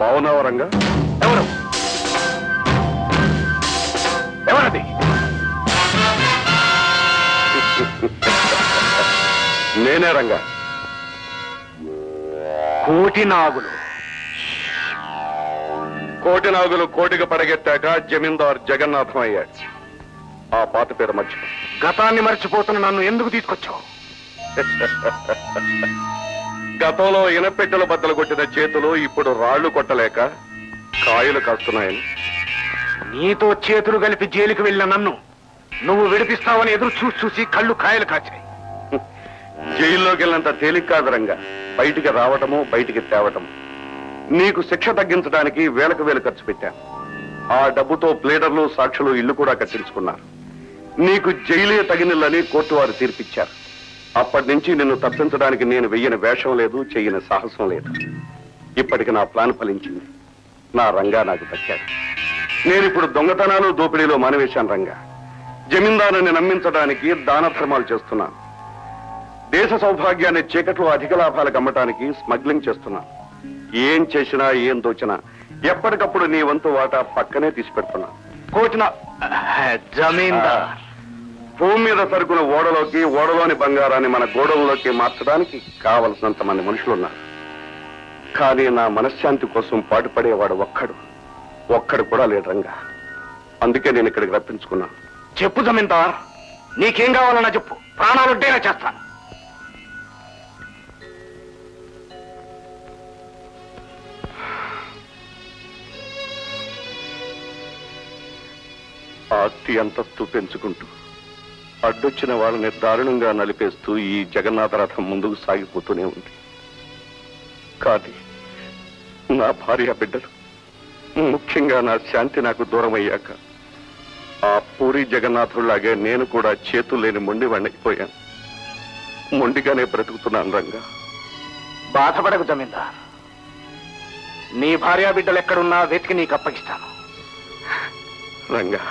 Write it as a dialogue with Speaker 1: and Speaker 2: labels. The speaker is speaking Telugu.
Speaker 1: బాగున్నావా రంగా? ఎవరు ఎవరది? నేనే రంగా.
Speaker 2: కోటి నాగులు
Speaker 1: కోటికి పడగెట్టాక జమీందార్ జగన్నాథం అయ్యాడు. ఆ పాత పేరు మర్చిపో.
Speaker 2: గతాన్ని మర్చిపోతున్న నన్ను ఎందుకు తీసుకొచ్చావు?
Speaker 1: గతంలో ఇనపెట్టెల బద్దలు కొట్టిన చేతులు ఇప్పుడు రాళ్లు కొట్టలేక కాయలు కాస్తున్నాయని.
Speaker 2: నీతో చేతులు కలిపి జైలుకి వెళ్ళిన నన్ను నువ్వు విడిపిస్తావని ఎదురు చూసి కళ్ళు కాయలు కాచాయి.
Speaker 1: జైల్లోకి వెళ్ళినంత తేలిక కాదు రంగా బయటికి రావటము, బయటికి తేవటము. నీకు శిక్ష తగ్గించడానికి వేలకు వేలు ఖర్చు పెట్టాను. ఆ డబ్బుతో ప్లేడర్లు, సాక్షులు ఇల్లు కూడా కట్టించుకున్నారు. నీకు జైలే తగినని కోర్టు వారు తీర్పిచ్చారు. అప్పటి నుంచి నిన్ను తప్పించడానికి నేను వెయ్యని వేషం లేదు, చెయ్యని సాహసం లేదు. ఇప్పటికి నా ప్లాన్ ఫలించింది. నా రంగా నాకు దక్కాడు. నేనిప్పుడు దొంగతనాలు, దోపిడీలో మానవేశాను రంగా. జమీందారుని నమ్మించడానికి దాన ధర్మాలు చేస్తున్నాను. దేశ సౌభాగ్యాన్ని చీకట్లో అధిక లాభాలకు అమ్మటానికి స్మగ్లింగ్ చేస్తున్నాను. ఏం చేసినా, ఏం దోచినా ఎప్పటికప్పుడు నీ వంతు వాటా పక్కనే తీసి పెడుతున్నాను.
Speaker 2: కోచిన జమీందార్
Speaker 1: భూమి మీద సరుకున ఓడలోకి, ఓడలోని బంగారాన్ని మన గోడౌన్లోకి మార్చడానికి కావలసినంత మంది మనుషులున్నారు. కానీ నా మనశ్శాంతి కోసం పాటుపడేవాడు ఒక్కడు కూడా లేడు రంగా. అందుకే నేను ఇక్కడికి రప్పించుకున్నాను.
Speaker 2: చెప్పు జమీందార్, నీకేం కావాలన్నా చెప్పు, ప్రాణాలుంటేనే చేస్తాను.
Speaker 1: ఆస్తి అంతస్తు పెంచుకుంటూ అడ్డొచ్చిన వాళ్ళని దారుణంగా నలిపేస్తూ ఈ జగన్నాథ రథం ముందుకు సాగిపోతూనే ఉంది. కానీ నా భార్య బిడ్డలు, ముఖ్యంగా నా శాంతి నాకు దూరం అయ్యాక ఆ పూరి జగన్నాథుడిలాగే నేను కూడా చేతులు లేని మొండి వండిపోయాను. మొండిగానే బ్రతుకుతున్నాను రంగా.
Speaker 2: బాధపడకు జమీందార్, నీ భార్య బిడ్డలు ఎక్కడున్నా వెతికి నీకు అప్పగిస్తాను
Speaker 1: రంగా.